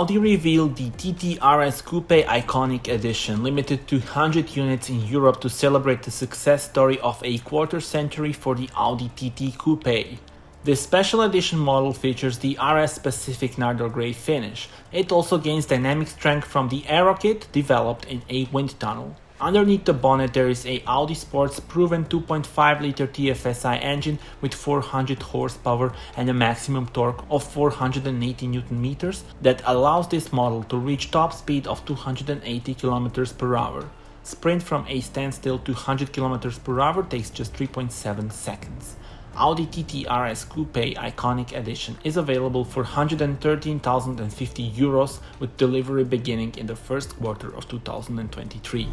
Audi revealed the TT RS Coupé Iconic Edition, limited to 100 units in Europe to celebrate the success story of a quarter century for the Audi TT Coupé. This special edition model features the RS-specific Nardor Grey finish. It also gains dynamic strength from the aero kit developed in a wind tunnel. Underneath the bonnet there is a Audi Sport's proven 2.5-liter TFSI engine with 400 horsepower and a maximum torque of 480 Nm that allows this model to reach top speed of 280 km per hour. Sprint from a standstill to 100 km per hour takes just 3.7 seconds. Audi TT RS Coupé Iconic Edition is available for 113,050 euros with delivery beginning in the first quarter of 2023.